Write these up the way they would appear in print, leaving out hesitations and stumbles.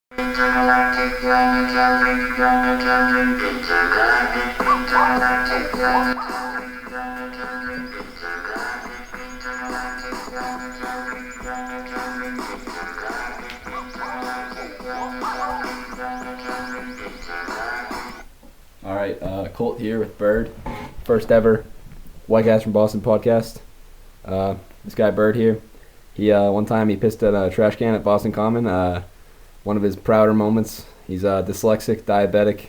All right, Colt here with Bird, first ever White Guys from Boston podcast. This guy Bird here, he one time he pissed at a trash can at Boston Common. One of his prouder moments. He's dyslexic, diabetic,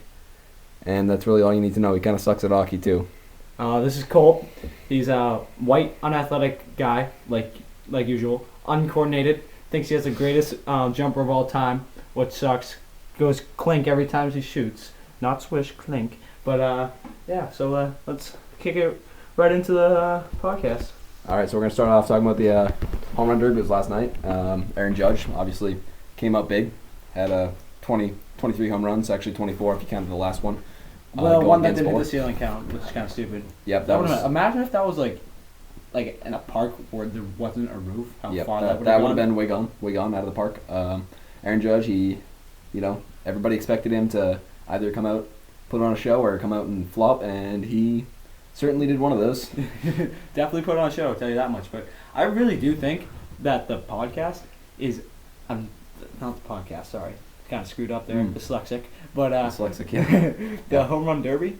and that's really all you need to know. He kind of sucks at hockey too. This is Colt. He's a white, unathletic guy, like usual, uncoordinated. Thinks he has the greatest jumper of all time, which sucks. Goes clink every time he shoots. Not swish, clink. But so let's kick it right into the podcast. All right, so we're gonna start off talking about the home run derby was last night. Aaron Judge obviously came up big, had 23 home runs, actually 24 if you counted the last one. Well, one that didn't hit the ceiling count, which is kind of stupid. Yep, imagine if that was like in a park where there wasn't a roof. How far that would have been wig on out of the park. Aaron Judge, everybody expected him to either come out, put on a show, or come out and flop, and he certainly did one of those. Definitely put on a show, I'll tell you that much. But I really do think that the podcast is, not the podcast, sorry, kind of screwed up there, dyslexic. But dyslexic, yeah. The home run derby,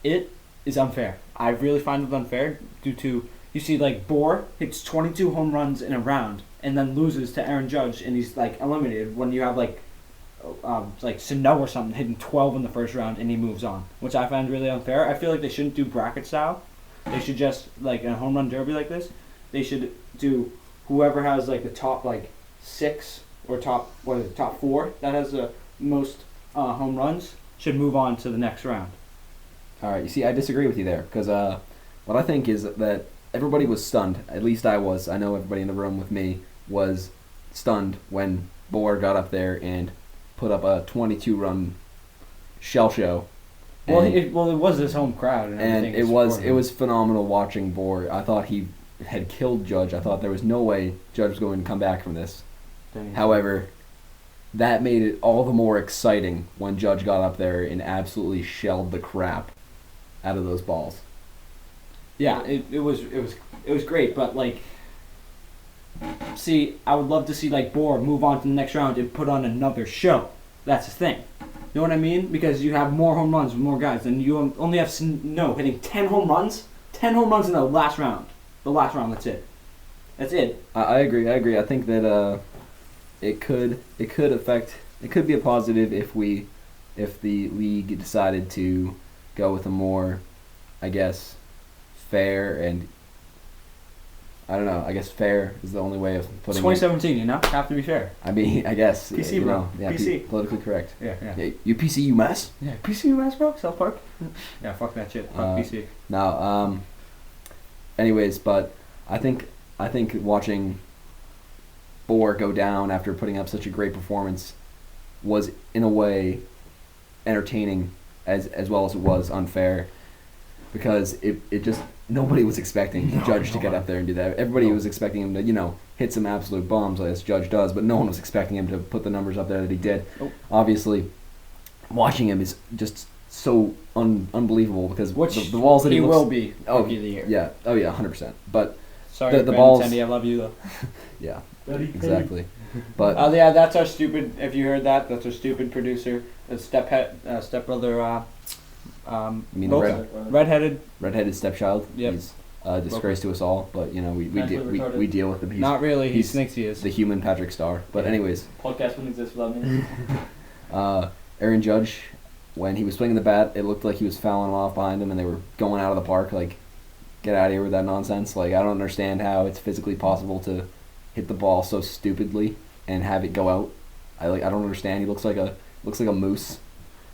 it is unfair. I really find it unfair due to, you see, like, Bohr hits 22 home runs in a round and then loses to Aaron Judge, and he's, like, eliminated when you have, like Sano or something hitting 12 in the first round and he moves on, which I find really unfair. I feel like they shouldn't do bracket style. They should just, like, in a home run derby like this, they should do whoever has, like, the top, like, 6 or top 4 that has the most home runs should move on to the next round. All right, you see, I disagree with you there, because what I think is that everybody was stunned. At least I was. I know everybody in the room with me was stunned when Bohr got up there and put up a 22-run shell show. Well, it was his home crowd and everything. And it was phenomenal watching Bohr. I thought he had killed Judge. I thought there was no way Judge was going to come back from this. However, that made it all the more exciting when Judge got up there and absolutely shelled the crap out of those balls. Yeah, it was great, but like, see, I would love to see like Bohr move on to the next round and put on another show. That's the thing. You know what I mean? Because you have more home runs with more guys, and you only have Sano hitting 10 home runs. 10 home runs in the last round. The last round, that's it. That's it. I agree. I think that it could be a positive if the league decided to go with a more, I guess, fair and, I don't know, I guess fair is the only way of putting it. It's 2017, you know? Have to be fair. I mean, I guess. PC, you bro. know, yeah, PC. Politically correct. Yeah. You PC, UMass? Yeah, PC, UMass, bro. South Park. Yeah, fuck that shit. Fuck PC. No, anyways, but I think watching Bohr go down after putting up such a great performance was, in a way, entertaining as well as it was unfair, because it just, nobody was expecting Judge to get up there and do that. Everybody was expecting him to, hit some absolute bombs as Judge does, but no one was expecting him to put the numbers up there that he did. Obviously, watching him is just so unbelievable, because the balls that he will be Rookie of the Year. Yeah. Oh yeah, 100%. But sorry, the balls. Tendy, I love you though. Yeah. Exactly. But yeah, that's our stupid. If you heard that, that's our stupid producer, stepbrother. You mean Boca. Redheaded stepchild. Yep. He's a disgrace to us all, but we deal with him. Not really. He thinks he is the human Patrick Starr. But anyways, podcast wouldn't exist without me. Aaron Judge, when he was swinging the bat, it looked like he was fouling off behind him, and they were going out of the park. Like, get out of here with that nonsense. Like, I don't understand how it's physically possible to hit the ball so stupidly and have it go out. I don't understand. He looks like a moose.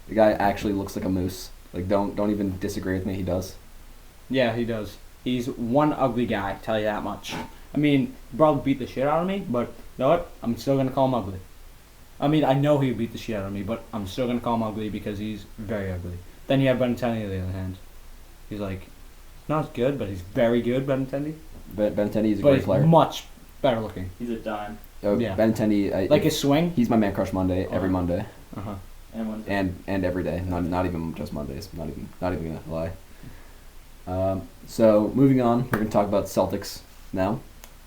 The guy actually looks like a moose. Like, don't even disagree with me. He does. Yeah, he does. He's one ugly guy, tell you that much. I mean, he probably beat the shit out of me, but you know what? I'm still going to call him ugly. I mean, I know he beat the shit out of me, but I'm still going to call him ugly because he's very ugly. Then you have Benintendi on the other hand. He's like, not as good, but he's very good, Benintendi. Benintendi is a great player. Much better looking. He's a dime. Yeah. Benintendi, Like his swing. he's my man crush Monday, every Monday, Uh-huh. And Wednesday. and every day. Not even just Mondays. Not even gonna lie. So moving on, we're gonna talk about Celtics now.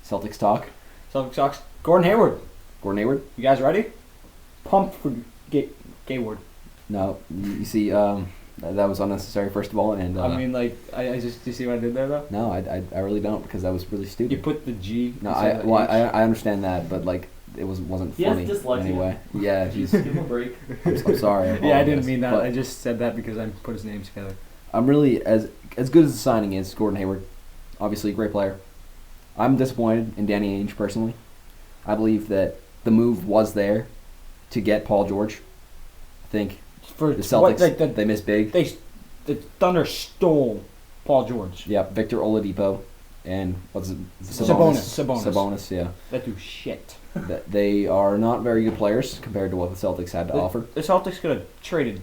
Celtics talk. Celtics Sox. Gordon Hayward. Gordon Hayward. You guys ready? Pumped for Gayward. No, you see, that was unnecessary first of all, and I mean, like, I just, do you see what I did there, though? no, I really don't, because that was really You stupid. put the G. No, instead of the H. I understand that, but like it wasn't He has funny dyslexia. anyway. Yeah, he's. Give him a break. I'm sorry. Yeah, I didn't apologize. mean that. But I just said that because I put his names together. I'm really as good as the signing is. Gordon Hayward, obviously a great player. I'm disappointed in Danny Ainge personally. I believe that the move was there to get Paul George. I think For the Celtics what, like, they missed big. the Thunder stole Paul George. Yeah, Victor Oladipo and what's it? Sabonis. Yeah. That do shit. They are not very good players compared to what the Celtics had to offer. The Celtics could have traded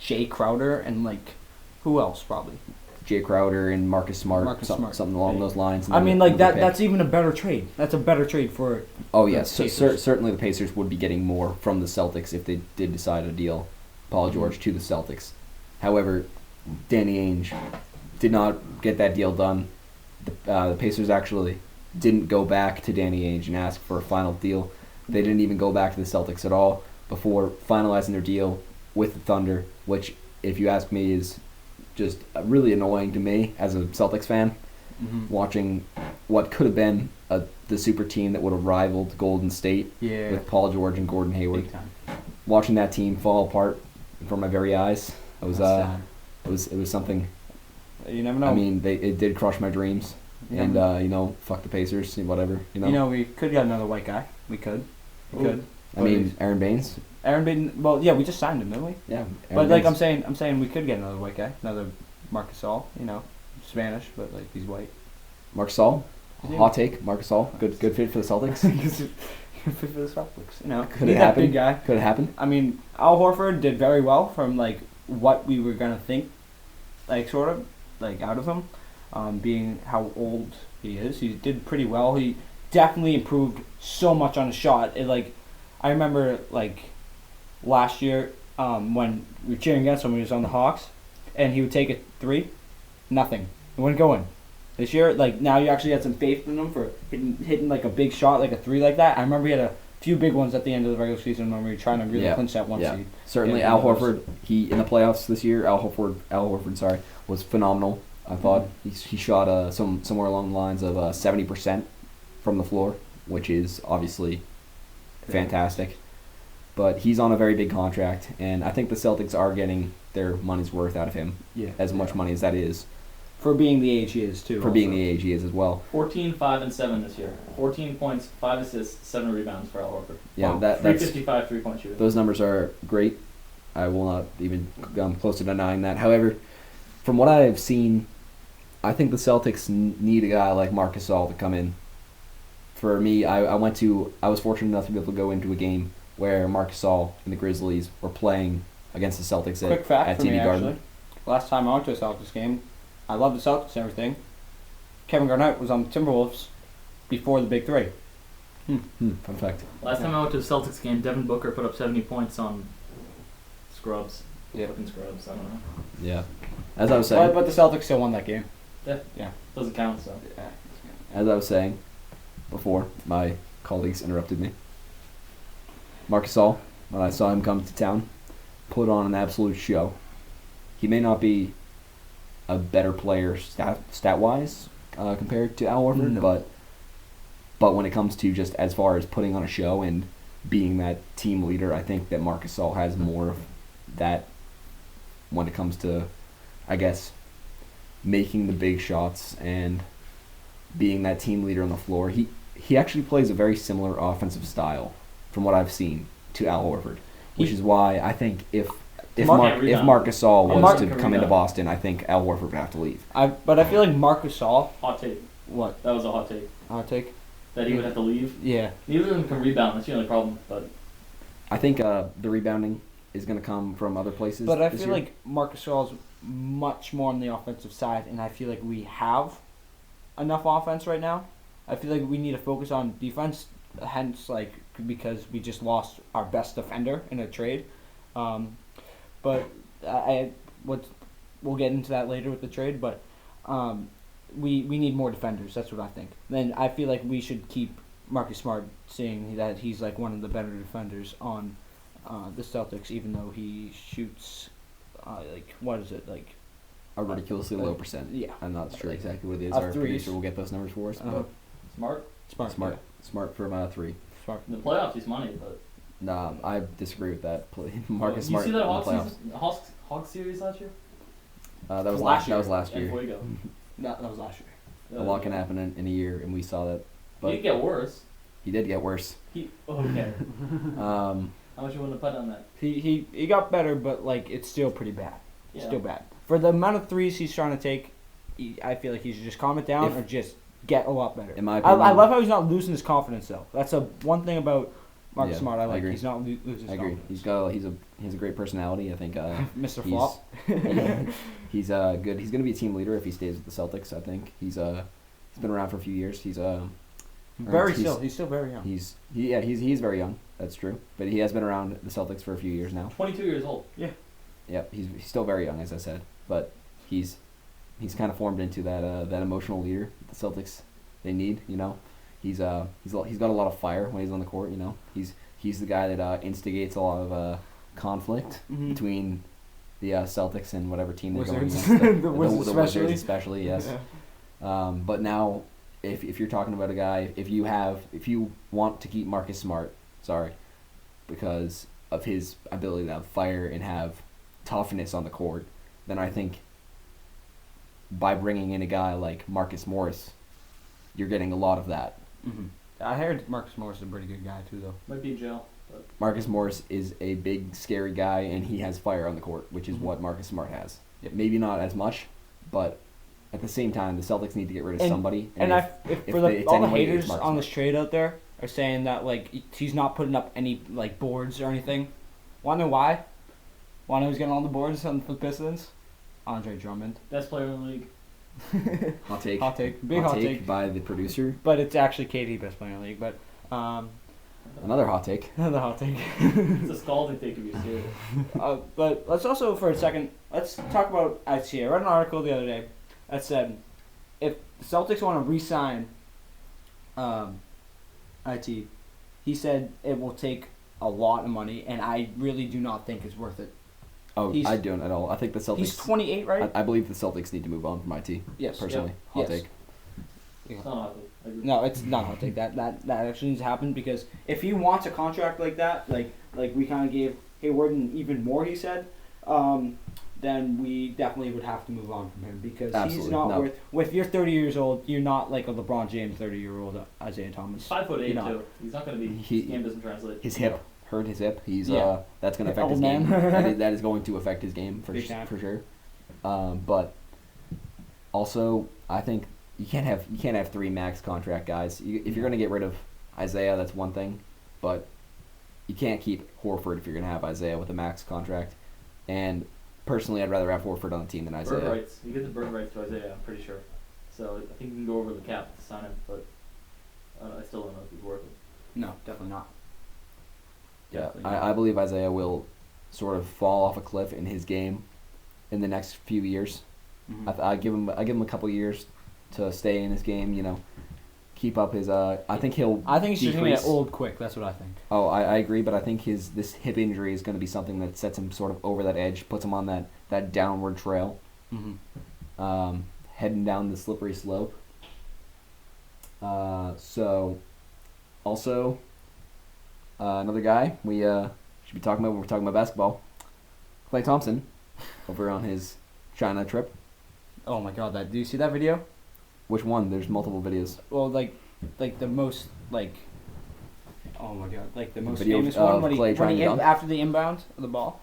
Jay Crowder and like who else probably. Jay Crowder and Marcus Smart, Smart. something along those lines. I mean, like another that. pick. That's even a better trade. That's a better trade for. Oh yes, the so, Pacers. certainly the Pacers would be getting more from the Celtics if they did decide to deal Paul George to the Celtics. However, Danny Ainge did not get that deal done. The Pacers actually didn't go back to Danny Ainge and ask for a final deal. They didn't even go back to the Celtics at all before finalizing their deal with the Thunder, which, if you ask me, is just really annoying to me as a Celtics fan. Mm-hmm. Watching what could have been the super team that would have rivaled Golden State Yeah. with Paul George and Gordon Hayward. Big time. Watching that team fall apart in front of my very eyes, it was That's sad. it was something. You never know. I mean, it did crush my dreams, Yeah. and fuck the Pacers, whatever. we could get another white guy. We could. We could. I mean, Aaron Baines. Aaron Baden. Well, yeah, we just signed him, didn't we? Yeah, But like I'm saying we could get another white guy, another Marcus All. Spanish, but like he's white. Marc Gasol. Yeah. Hot take, Marc Gasol. Good fit for the Celtics. For the Celtics, Could need it that happen? big guy. Could it happen? I mean, Al Horford did very well from like what we were gonna think, like sort of like out of him, being how old he is. He did pretty well. He definitely improved so much on his shot. I remember like last year when we were cheering against him when he was on the Hawks, and he would take a three, nothing. It wouldn't go in. This year, like now you actually had some faith in him for hitting like a big shot, like a three like that. I remember he had a few big ones at the end of the regular season when we were trying to really clinch that one seed. Certainly, Yeah, Al one of Horford. He in the playoffs this year. Al Horford, sorry, was phenomenal. I thought he shot somewhere along the lines of 70% from the floor, which is obviously fantastic. But he's on a very big contract, and I think the Celtics are getting their money's worth out of him. Yeah. As much money as that is. For being the age he is, too. For being the age he is as well. 14, 5, and 7 this year. 14 points, 5 assists, 7 rebounds for Al Horford. Yeah, Wow. that's 355 3-point shooter. those numbers are great. I will not even come close to denying that. However, from what I've seen, I think the Celtics need a guy like Marc Gasol to come in. For me, I was fortunate enough to be able to go into a game where Marc Gasol and the Grizzlies were playing against the Celtics Quick fact at for TD me, Garden. actually. Last time I went to a Celtics game, I love the Celtics and everything. Kevin Garnett was on the Timberwolves before the Big Three. Fun fact. Last time I went to a Celtics game, Devin Booker put up 70 points on scrubs. Yeah. Fucking scrubs, I don't know. Yeah. As I was saying, But the Celtics still won that game. Yeah. Doesn't count, so. Yeah. as I was saying before, my colleagues interrupted me. Marc Gasol, when I saw him come to town, put on an absolute show. He may not be a better player stat-wise compared to Al Horford, No. but when it comes to just as far as putting on a show and being that team leader, I think that Marc Gasol has more of that when it comes to, I guess, making the big shots and being that team leader on the floor. He actually plays a very similar offensive style from what I've seen to Al Horford, which is why I think if Marc Gasol was to come into Boston, I think Al Horford would have to leave. But I feel like Marc Gasol. Hot take. What? That was a hot take. Hot take? That he would have to leave. Yeah. Neither of them can rebound. That's the only problem. But I think the rebounding is going to come from other places. But I this feel year. like Marc Gasol is much more on the offensive side, and I feel like we have enough offense right now. I feel like we need to focus on defense hence like because we just lost our best defender in a trade. But we'll get into that later with the trade. But we need more defenders. That's what I think. Then I feel like we should keep Marcus Smart, seeing that he's like one of the better defenders on the Celtics, even though he shoots like what is it like A ridiculously low percent. Yeah, I'm not sure exactly what it is. Of Our threes. producer will get those numbers for us. But Smart. smart from 3. Smart. In the playoffs, he's money, but. Nah, I disagree with that. Marcus You Smart see in that the Hawks, playoffs. Hawks series last year? That was Last That was last And year. Fuego. That was last year. A lot can happen in a year, and we saw that. But He'd get worse. he did get worse. Okay. Um, How much you want to put on that? He got better, but like it's still pretty bad. It's Yeah. still bad for the amount of threes he's trying to take. I feel like he should just calm it down or just get a lot better. in my I opinion, love how he's not losing his confidence though. That's a one thing about Marcus Yeah, Smart. I I like. agree. He's not losing his I agree. confidence. He has a great personality. I think Mr. he's- Flop. he's good. He's going to be a team leader if he stays with the Celtics. I think he's been around for a few years. He's He's still very young. he's very young. That's true. But he has been around the Celtics for a few years now. 22 years old. Yep, he's still very young, as I said. But he's kind of formed into that emotional leader the Celtics they need. You know, he's got a lot of fire when he's on the court. You know, he's the guy that instigates a lot of conflict Mhm. between the Celtics and whatever team they're going Wizards. against. The Wizards especially. especially, yes. Yeah. But now, if you're talking about a guy, if you want to keep Marcus Smart, because of his ability to have fire and have toughness on the court, then I think by bringing in a guy like Marcus Morris, you're getting a lot of that. Mhm. I heard Marcus Morris is a pretty good guy too, though. Might be in jail. But Marcus Morris is a big, scary guy, and he has fire on the court, which is Mhm. what Marcus Smart has. Yep. Maybe not as much, but at the same time, the Celtics need to get rid of And- somebody. And if if if for they- it's all the anybody, it's haters Marcus on Smart. this trade out there are saying that like he's not putting up any like boards or anything. Wanna know why? Wanna know who's getting all the boards on the Pistons? Andre Drummond. best player in the league. Hot take. Hot take. Big hot take. by the producer. But it's actually KD best player in the league. But Another hot take. another hot take. It's a scalding take if you're serious. But let's also for a second let's talk about IT. I read an article the other day that said if the Celtics want to re-sign IT, he said it will take a lot of money, and I really do not think it's worth it. Oh, He's- I don't at all. I think the Celtics. He's 28, right? I believe the Celtics need to move on from IT. Yes. Personally, hot Yes. take. It's not hot take. I agree. No, it's not a hot take. That actually needs to happen because if he wants a contract like that, like we kind of gave Hayward and even more, he said, then we definitely would have to move on from him because he's Absolutely, not no. worth. If you're 30 years old, you're not like a LeBron James 30-year-old Isaiah Thomas. 5'8" You know. too. He's not going to be. He- His game doesn't translate. His hip hurt his hip. He's Yeah. that's going to affect Old his man. game. That is going to affect his game for Big time. for sure. But also, I think you can't have 3 max contract guys. If you're going to get rid of Isaiah, that's one thing, but you can't keep Horford if you're going to have Isaiah with a max contract. And personally, I'd rather have Horford on the team than Isaiah. Bird rights. You get the bird rights to Isaiah, I'm pretty sure. So I think you can go over the cap to sign him, but I still don't know if he's worth it. No, definitely not. Yeah, Definitely I believe Isaiah will sort of fall off a cliff in his game in the next few years. Mhm. I give him a couple years to stay in his game. You know, keep up his. I think he'll. I think he's just gonna get decrease. old quick. That's what I think. Oh, I agree, but I think this hip injury is going to be something that sets him sort of over that edge, puts him on that downward trail, Mm-hmm. heading down the slippery slope. So, also, another guy we should be talking about when we're talking about basketball, Klay Thompson, over on his China trip. Oh my God! Do you see that video? Which one? There's multiple videos. Well, like the most like. Oh my God! Like the most Video famous of one when he, Klay trying to dunk? after the inbound of the ball.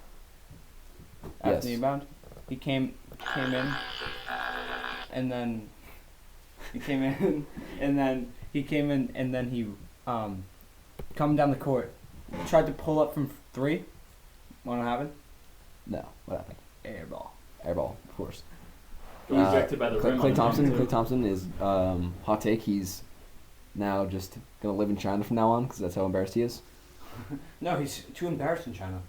After Yes. the inbound, he came in, and then he came in, and then he came in, and then he coming down the court, tried to pull up from 3. Want to happen? No, what happened? Air ball. Airball, of course. Ejected by the rim. Klay on Thompson. the Klay Thompson is hot take. He's now just gonna live in China from now on because that's how embarrassed he is. No, he's too embarrassed in China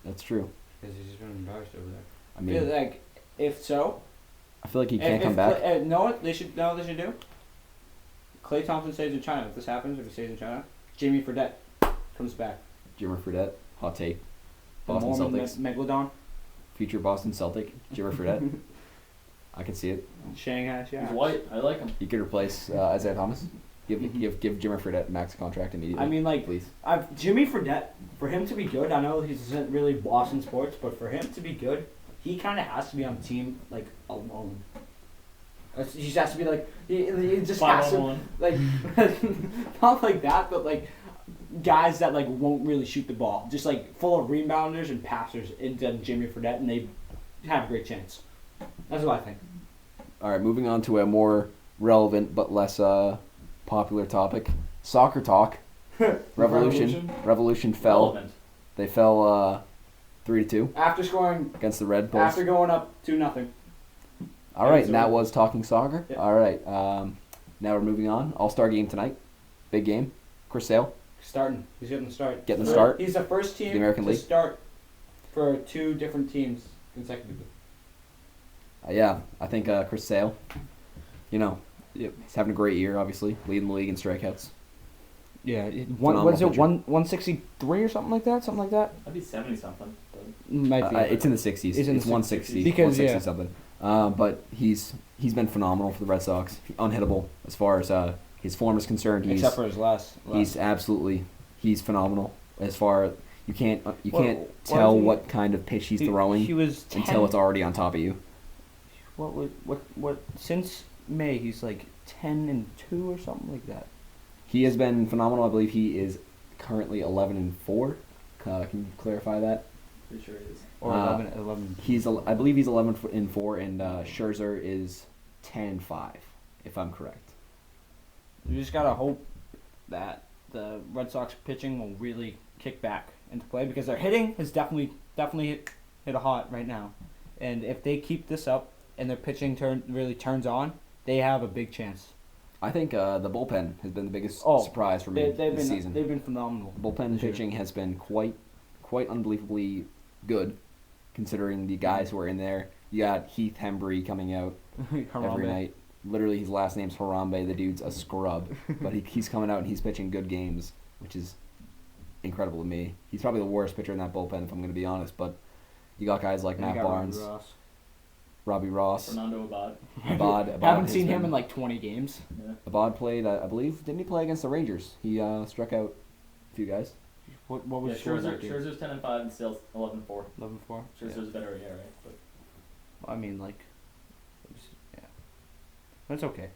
That's true. because he's just been embarrassed over there. I mean, Like, if so, I feel like he if, can't come back. know what they should know what they should do? Klay Thompson stays in China. If this happens, if he stays in China, Jimmy Fredette comes back. Jimmer Fredette, hot take. The Boston Mormon Celtics, Megalodon. future Boston Celtic, Jimmer Fredette. I can see it. Shanghai, yeah. He's white. I like him. He could replace Isaiah Thomas. Give Jimmer Fredette max contract immediately. I mean, like, please. Jimmy Fredette, for him to be good, I know he isn't really Boston sports, but for him to be good, he kind of has to be on the team, like, alone. He just has to be, like, he just has to, 5-on-1. like, not like that, but, like, guys that, like, won't really shoot the ball. Just, like, full of rebounders and passers into Jimmy Fredette, and they have a great chance. That's what I think. All right, moving on to a more relevant but less popular topic. Soccer talk. Revolution fell. Relevant. They fell 3-2 After scoring, against the Red Bulls. after going up 2-0. All right, and that was talking soccer. Yeah. All right, now we're moving on. All-Star game tonight. Big game. Chris Sale Starting. He's getting the start. getting the start. He's the first team The American to League. start for two different teams consecutively. Yeah, I think Chris Sale, he's having a great year, obviously, leading the league in strikeouts. Yeah, Phenomenal was it pitcher. 163 or something like that? Something like that? I'd be 70 something. But Might be. It's in the 60s. It's in the It's 160. Because, 160 yeah. something. But he's been phenomenal for the Red Sox. Unhittable as far as his form is concerned. Except for his last. He's phenomenal as far you can't What tell was he- what kind of pitch he's throwing He was 10, until it's already on top of you. what since May he's like 10-2 or something like that. He has been phenomenal. I believe he is currently 11-4. Can you clarify that? pretty sure it is. Or 11. I believe he's 11-4, and Scherzer is 10-5, if I'm correct. You just gotta hope that the Red Sox pitching will really kick back into play because their hitting has definitely hit a hot right now, and if they keep this up and their pitching really turns on, they have a big chance. I think the bullpen has been the biggest Oh, surprise for me this season. They've been phenomenal. The bullpen this year. pitching has been quite unbelievably good, considering the guys who are in there. You got Heath Hembry coming out every Harambe. night. Literally, his last name's Harambe. The dude's a scrub, but he's coming out and he's pitching good games, which is incredible to me. He's probably the worst pitcher in that bullpen, if I'm going to be honest. But you got guys like And you Matt got Barnes, Robbie Ross, Fernando Abad. Abad. Haven't has seen him been- in like 20 games. Yeah. Abad played, I believe, didn't he play against the Rangers? He struck out a few guys. What Yeah, was Scherzer? Scherzer's 10-5 and Sale's 11-4. 11-4. Scherzer's better, yeah, right. But I mean, like, yeah, that's okay.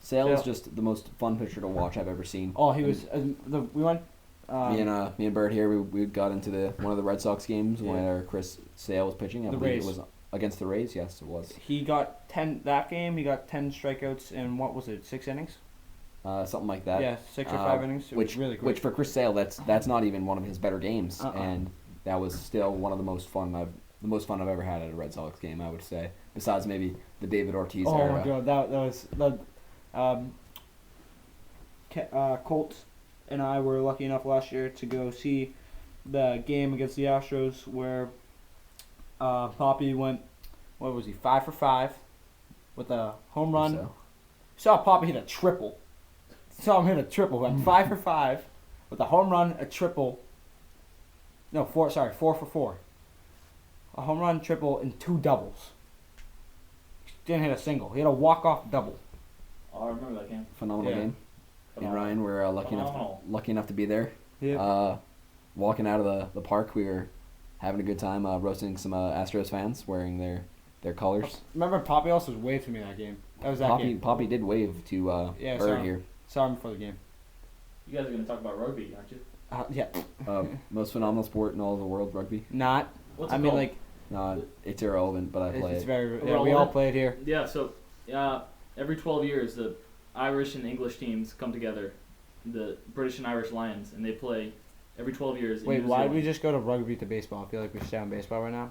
Sale is Sale- just the most fun pitcher to watch I've ever seen. Oh, he was. We went. Me and Bird here, we got into one of the Red Sox games Yeah. where Chris Sale was pitching. I The believe Rays. it was against the Rays. Yes, it was. He got 10 that game. He got 10 strikeouts in what was it? 6 innings. Something like that. Yeah, 6 or 5 innings. It was Which really quick. which for Chris Sale, that's not even one of his better games, Uh-uh. and that was still one of the most fun I've ever had at a Red Sox game. I would say, besides maybe the David Ortiz Oh era. my god, that was Colt and I were lucky enough last year to go see the game against the Astros where Poppy went. What was he? 5 for 5 with a home run. So, Saw Poppy hit a triple. Saw him hit a triple. Went 5 for 5 with a home run, a triple. No, 4 for 4. A home run, triple, and 2 doubles. Didn't hit a single. He had a walk-off double. I remember that game. phenomenal Yeah. game. Me and Phenomenal. Ryan were Phenomenal. lucky enough to be there. Yeah. Walking out of the park, we were having a good time roasting some Astros fans wearing their colors. Remember, Poppy also waved to me that game. That was that game. Poppy did wave to Yeah, Bird so- here. Saw him before the game. You guys are going to talk about rugby, aren't you? Yeah. Most phenomenal sport in all of the world, rugby. Not. What's I it mean, called? like, It's irrelevant, but I play it's it. very. Yeah, we Irrelevant? all play it here. Yeah, so every 12 years, the Irish and English teams come together, the British and Irish Lions, and they play every 12 years. in Wait, New why did we Zealand. just go to rugby to baseball? I feel like we should stay on baseball right now.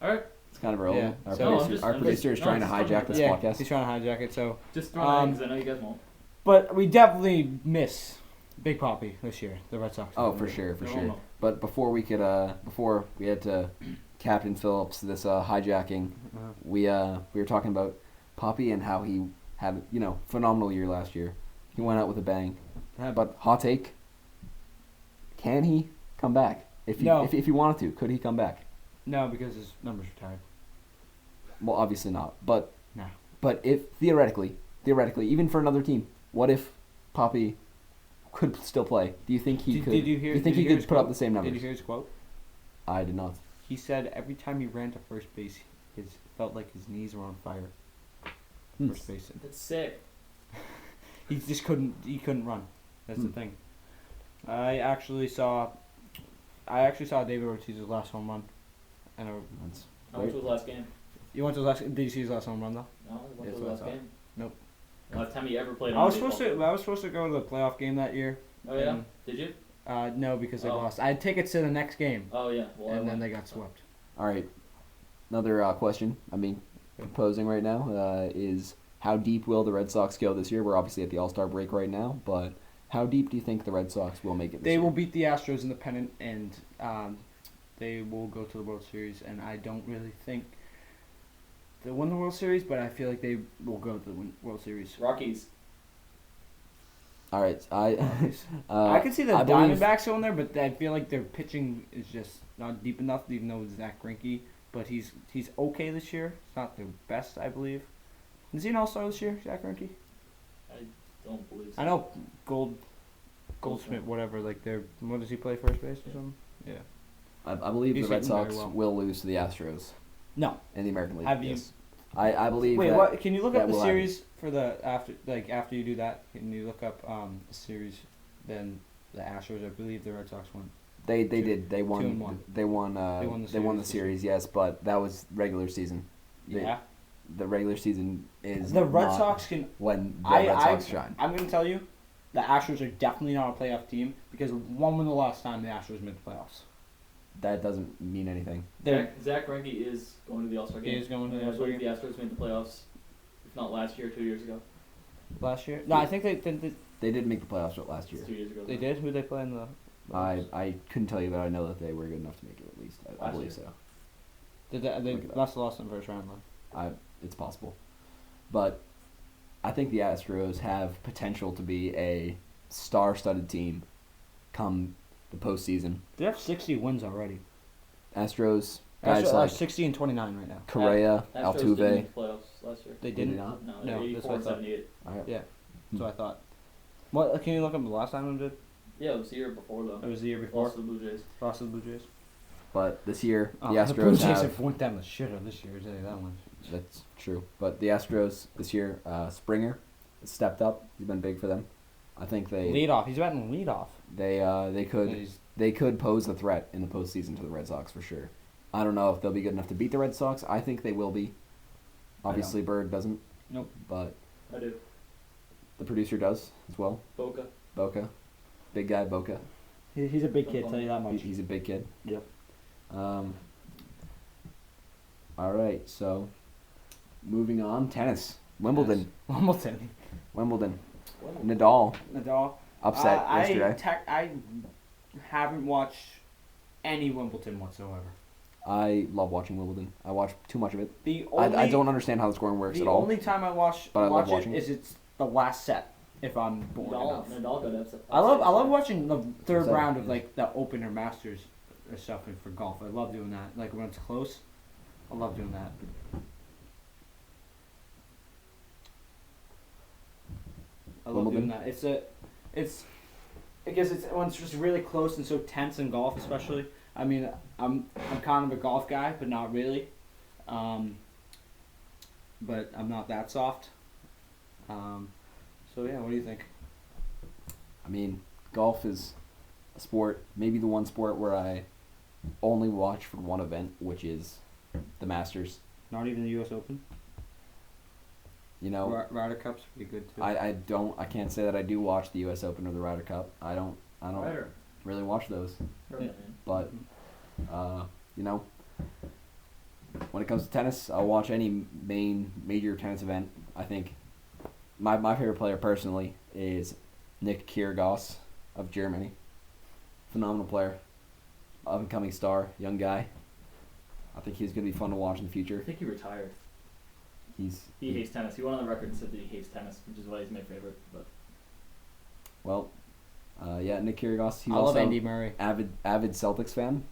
All right, It's kind of irrelevant. Yeah, Our so- No, producer, I'm just is trying to talking hijack about this yeah, podcast. he's trying to hijack it. So just throwing it in because I know you guys won't. But we definitely miss Big Poppy this year, the Red Sox. Oh, for sure, for No, sure. no. But before we had to Captain Phillips this hijacking, we were talking about Poppy and how he had phenomenal year last year. He went out with a bang. But hot take, can he come back? If he wanted to, could he come back? No, because his numbers are tied. Well, obviously not. But No. But if theoretically, even for another team, what if Poppy could still play? Do you think he could? Did you hear? Do you think did he you hear could his put up quote? the same numbers? Did you hear his quote? I did not. He said every time he ran to first base, his felt like his knees were on fire. First base. That's sick. He just couldn't. He couldn't run. That's the thing. I actually saw David Ortiz's last home run. And That's How much was the last game? you went to the last. Did you see his last home run though? No, what Yes, was the what I last thought. game? Nope. Last time he ever played I on was baseball. supposed to go to the playoff game that year. Oh yeah? and, Did you? No, because they Oh. lost. I had tickets to the next game, Oh yeah. Well, I and then went. they got swept. all right. Another question. Proposing right now is how deep will the Red Sox go this year? We're obviously at the All-Star break right now, but how deep do you think the Red Sox will make it this They year? will beat the Astros in the pennant, and they will go to the World Series. And I don't really think they'll win the World Series, but I feel like they will go to the World Series. Rockies. All right. I I can see the I believe- Diamondbacks going there, but I feel like their pitching is just not deep enough, even though it's Zach Greinke. But he's okay this year. It's not the best, I believe. Is he an All-Star this year, Zach Greinke? Don't believe so. I know Goldsmith, whatever. Like what does he play, first base or something? Yeah. I believe He's the Red hitting very Sox well. will lose to the Astros No. in the American League. Have you- Yes. I believe. Wait, that, what? Can you look that up the will series for the after you do that? Can you look up the series? Then the Astros, I believe the Red Sox won. They did. They won. 2-1. They won. They won the series. series. Yes, but that was regular season. They- Yeah. The regular season is The Red not Sox can. when the Red Sox shine. I'm gonna tell you, the Astros are definitely not a playoff team because when was the last time the Astros made the playoffs? That doesn't mean anything. Zach Greinke is going to the All-Star game. He is going to the I All-Star believe game. the Astros made the playoffs, if not last year, 2 years ago. Last year? No, I think they They did make the playoffs last year. It's 2 years ago. they did. Who they play in the? I couldn't tell you, but I know that they were good enough to make it at least. I Last believe year. so. Did they Look it up. must have lost in the first round though. It's possible, but I think the Astros have potential to be a star-studded team come the postseason. They have 60 wins already. Astros guys Astros are like 60 and 29 right now. Correa, Astros didn't Altuve. make the playoffs last year. They Did they didn't. not? No, No, they're that's 84 what I and thought. 78. All right. Yeah, that's what I thought. What? Can you look up the last time they did? Yeah, it was the year before though. It was the year before. Lost to the Blue Jays. Lost to the Blue Jays. But this year, Oh, the the Blue Astros Jays have. have went down the shitter this year. I tell you that one. That's true. But the Astros this year, Springer has stepped up. He's been big for them. I think they Lead off. He's batting lead off. they could pose a threat in the postseason to the Red Sox for sure. I don't know if they'll be good enough to beat the Red Sox. I think they will be. Obviously, Bird doesn't. Nope. But I do. the producer does as well. Boca. Boca, big guy Boca. He's a big kid. Tell you that much. He's a big kid. Yep. All right, so moving on, tennis, Wimbledon, Wimbledon. Wimbledon, Nadal Nadal. upset yesterday. I haven't watched any Wimbledon whatsoever. I love watching Wimbledon. I watch too much of it. The only, I don't understand how the scoring works at all. The only time I watch But I love watch watching it is it's the last set. If I'm bored enough. Nadal got upset. I love watching the third Upset, round of yeah. like the Open or Masters or stuff for golf. I love doing that. Like when it's close, I love doing that. I love doing Wimbledon? that. I guess it's when it's just really close and so tense in golf, especially. I mean, I'm kind of a golf guy, but not really. But I'm not that soft. So yeah, what do you think? I mean, golf is a sport, maybe the one sport where I only watch for one event, which is the Masters. Not even the U.S. Open. You know, Ryder Cup's pretty good too. I can't say that I do watch the U.S. Open or the Ryder Cup. I don't Ryder. really watch those. Yeah. But you know, when it comes to tennis, I'll watch any major tennis event. I think my favorite player personally is Nick Kyrgios of Germany. Phenomenal player, up and coming star, young guy. I think he's gonna be fun to watch in the I future. think he retired. He Hates tennis. He went on the record and said that he hates tennis, which is why he's my favorite. But well, yeah, Nick Kyrgios. He's I love also Andy Murray. avid Celtics fan.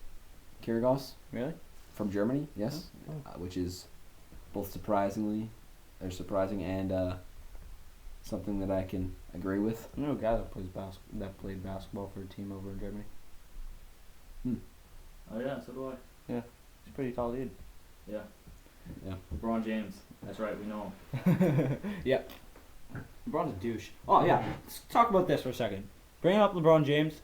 Kyrgios Really? from Germany, yes, Oh. which is both surprising and something that I can agree with. I know a guy that played basketball for a team over in Germany. oh yeah, so do I. He's a pretty tall dude. Yeah. Yeah. LeBron James. That's right. We know him. Yep. LeBron's a douche. Oh yeah. Let's talk about this for a second. Bringing up LeBron James,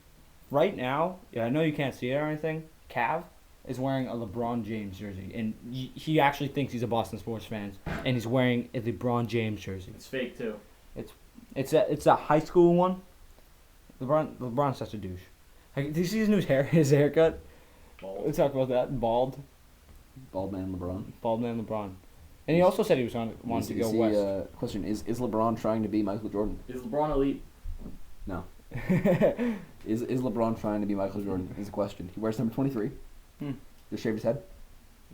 right now. Yeah, I know you can't see it or anything. Cav is wearing a LeBron James jersey, and he actually thinks he's a Boston sports fan, and he's wearing a LeBron James jersey. It's fake too. It's a high school one. LeBron's such a douche. Like, do you see his new haircut? Bald. We'll talk about that. Bald Bald man LeBron. And he also said he wanted to go west. Question: Is LeBron trying to be Michael Jordan? Is LeBron elite? No. Is LeBron trying to be Michael Jordan? Is the question. He wears number 23. Just shaved his head.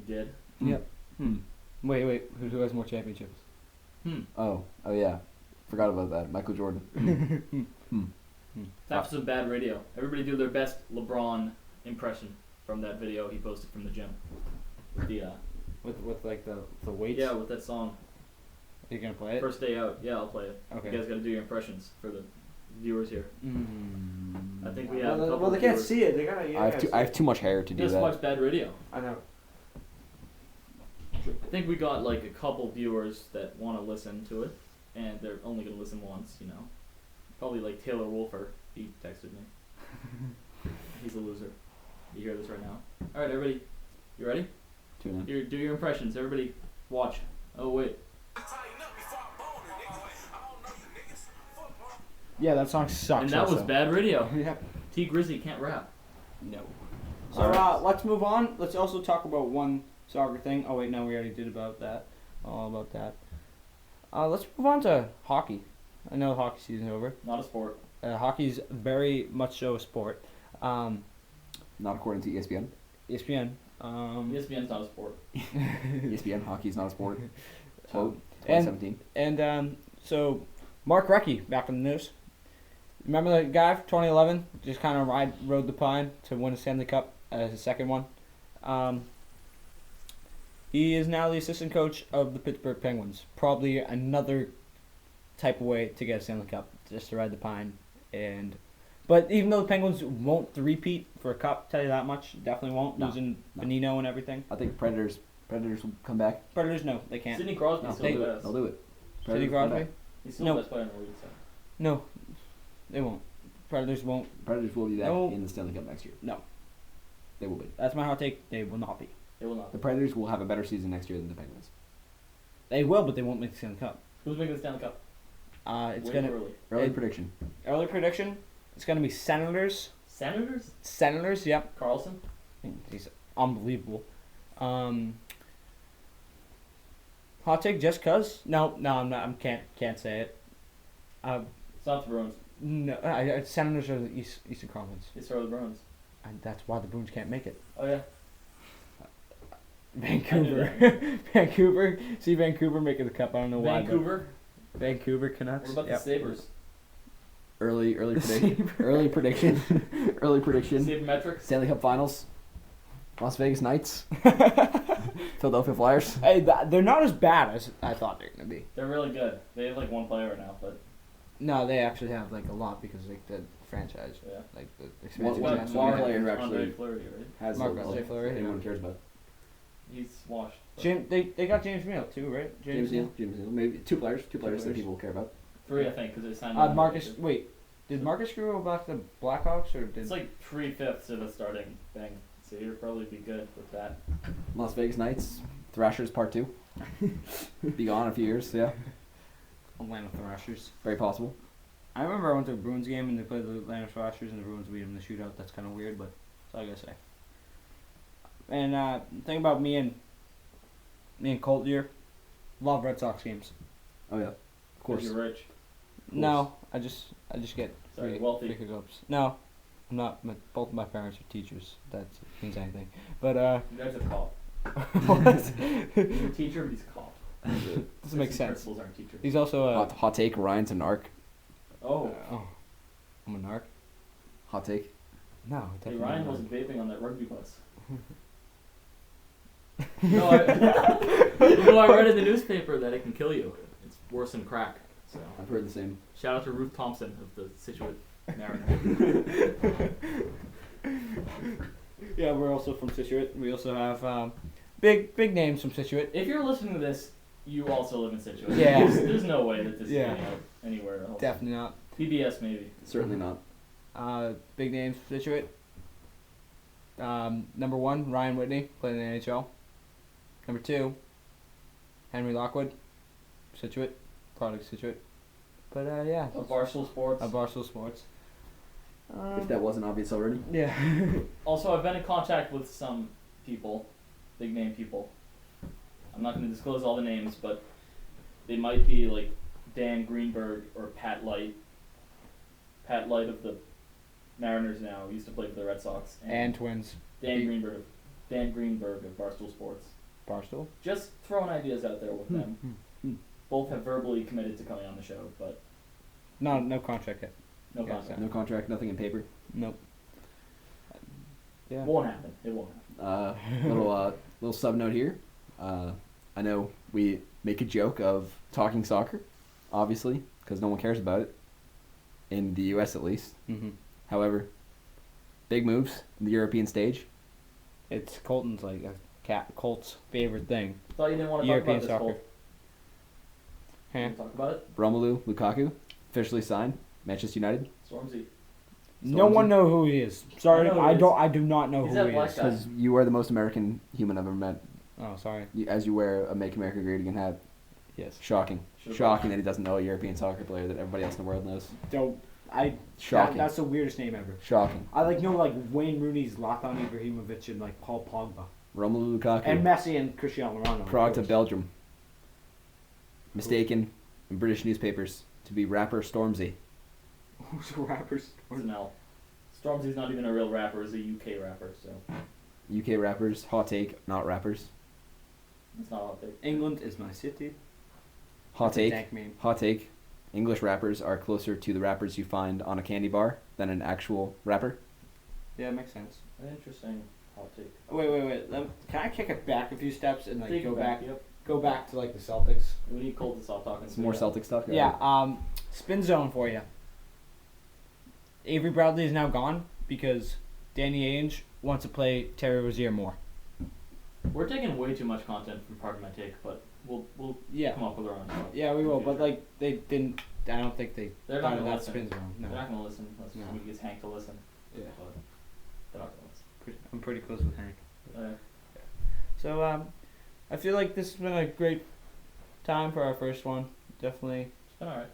He did. Yep. Wait. Who has more championships? Oh yeah. Forgot about that. Michael Jordan. Time for some bad radio. Everybody do their best LeBron impression from that video he posted from the gym. With the With like the weights. yeah, with that song. Are you gonna play it? First day out. Yeah, I'll play it. Okay. You guys gotta do your impressions for the viewers here. I think we Well, have a couple they can't viewers. see it. They gotta. I have too much hair to do Just that. watch bad radio. I know. I think we got like a couple viewers that want to listen to it, and they're only gonna listen once. You know, probably like Taylor Wolfer. He texted me. He's a loser. You hear this right now? All right, everybody, you ready? Tune in. Do your impressions. Everybody, watch. Oh wait. Yeah, that song sucks. And that was bad radio. Yeah. T Grizzly can't rap. No. So Alright. let's move on. Let's also talk about one soccer thing. Oh wait, no, we already did about that. All about that. Let's move on to hockey. I know hockey season's over. Not a sport. Hockey's very much so a sport. Not according to ESPN. ESPN. ESPN's not a sport. ESPN hockey's not a sport. Quote and 2017. and so Mark Recchi back in the news. Remember that guy from 2011? Just kind of rode the pine to win a Stanley Cup as his second one. He is now the assistant coach of the Pittsburgh Penguins. Probably another type of way to get a Stanley Cup, just to ride the pine. But even though the Penguins won't repeat for a cup, tell you that much, definitely won't, No, losing no. Benino and everything. I think Predators will come back. Predators, no, they can't. Sidney Crosby's No, still the best. They'll do it. Sidney Predators will come Crosby? back. He's still No. the best player in the league. So. No, they won't. Predators won't. Predators will be back No. in the Stanley Cup next year. No. They will be. That's my hot take. They will not be. They will not. The Predators will have a better season next year than the Penguins. They will, but they won't make the Stanley Cup. Who's making the Stanley Cup? It's Way gonna early. Early It- prediction. early prediction. It's gonna be Senators. Senators? Senators, yep. Carlson? He's unbelievable. Hot take, just cause? No, I'm not. I can't say it. It's not the Bruins. No, Senators are the Eastern Conference, It's for the Bruins. and that's why the Bruins can't make it. Oh yeah. Vancouver, Vancouver. See Vancouver making the cup. I don't know why. Vancouver. But Vancouver Canucks. What about Yep. the Sabres? Early prediction. early prediction. Early prediction. Sabermetrics? Stanley Cup Finals. Las Vegas Knights. Philadelphia Flyers. Hey, they're not as bad as I thought they were gonna be. They're really good. They have like one player right now, but No, they actually have like a lot because like the franchise, yeah. like the One- expansion. one- draft. one Mark player who Andre actually Fleury, right? has Marc-Andre Fleury, anyone yeah. cares about. He's washed. but- They got James Neal too, right? James Neal. Maybe two players that players. people care about. 3, I think, because they signed. Marcus. Wait, did Marcus Grew go back to the Blackhawks or did? It's like 3/5 of the starting thing, so you'll probably be good with that. Las Vegas Knights. Thrashers Part 2. Be gone in a few years. Yeah, Atlanta Thrashers. very possible. I remember I went to a Bruins game and they played the Atlanta Thrashers and the Bruins beat them in the shootout. That's kind of weird, but that's all I gotta say. And the thing about me and Colt here, love Red Sox games. Oh yeah, of course. You're rich. No, I just get Sorry, free, wealthy. free hookups. No, I'm not. Both of my parents are teachers. That means anything. But You guys are cop. what? He's a teacher, but he's a cop. Doesn't make sense. Principals aren't teachers. He's also a. Hot take, Ryan's a narc. Oh. I'm a narc. Hot take. No, Hey, definitely Ryan not. wasn't vaping on that rugby bus. I read in the newspaper that it can kill you. It's worse than crack. So I've heard the same. shout out to Ruth Thompson of the Situate Mariners. Yeah, we're also from Situate. We also have big names from Situate. If you're listening to this, you also live in Situate. Yeah. There's no way that this Yeah. is getting out anywhere else. Definitely not. PBS maybe. Certainly not. Big names from Situate. Number 1, Ryan Whitney, played in the NHL. Number 2, Henry Lockwood, Situate, product of Situate. But yeah, Of Barstool Sports. of Barstool Sports. If that wasn't obvious already. Yeah. Also, I've been in contact with some people, big name people. I'm not going to disclose all the names, but they might be like Dan Greenberg or Pat Light. Pat Light of the Mariners now used to play for the Red Sox. And Twins. Dan Greenberg of Barstool Sports. Barstool. Just throwing ideas out there with them. Both have verbally committed to coming on the show, but No contract yet. no Yeah, contract. No contract, nothing in paper. Nope. Yeah. Won't happen. It won't happen. Little sub note here. I know we make a joke of talking soccer, obviously, because no one cares about it, in the U.S. at least. Mm-hmm. However, big moves in the European stage. It's Colton's like Colt's favorite thing. Thought you didn't want to European talk about soccer. this. Huh? Can we talk about it? Romelu Lukaku officially signed Manchester United. Stormzy. No one knows who he is. Sorry, I know who he is. I do not know He's who that he black is. guy. Because you are the most American human I've ever met. Oh, sorry. As you wear a Make America Great Again hat. Yes. Shocking. Should've Shocking that he doesn't know a European soccer player that everybody else in the world knows. Don't. Shocking. That's the weirdest name ever. Shocking. I know Wayne Rooney's Zlatan Ibrahimovic and Paul Pogba Romelu Lukaku. and Messi and Cristiano Ronaldo. Product of Belgium. Mistaken in British newspapers to be rapper Stormzy. Who's the rappers? It's an L. Stormzy's not even a real rapper. He's a UK rapper, so UK rappers, hot take, not rappers. it's not out there. England is my city. Hot That's a take. dank meme. Hot take. English rappers are closer to the rappers you find on a candy bar than an actual rapper. Yeah, it makes sense. Interesting hot take. Wait. Can I kick it back a few steps and Take go it back? Yep. Go back to the Celtics. We need Cole to stop talking. Some more Celtic stuff. Yeah. Spin zone for you. Avery Bradley is now gone because Danny Ainge wants to play Terry Rozier more. We're taking way too much content from Pardon My Take, but we'll Yeah. come up with our own stuff. Yeah, we will. But they didn't. I don't think they They're thought not of gonna that listen. spin zone. No. They're not gonna listen unless No. we get Hank to listen. Yeah. But they're not gonna listen. I'm pretty close with Hank. Uh, So I feel like this has been a great time for our first one. Definitely it's been alright.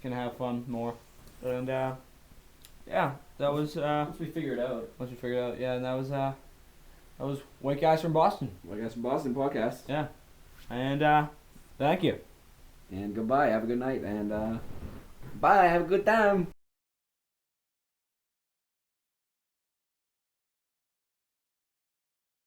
can have fun more. And yeah, that was Once we figure it out. once we figured out. Yeah, and that was White Guys from Boston. Well, I guess from Boston podcast. Yeah, and thank you. And goodbye. Have a good night. And bye. Have a good time.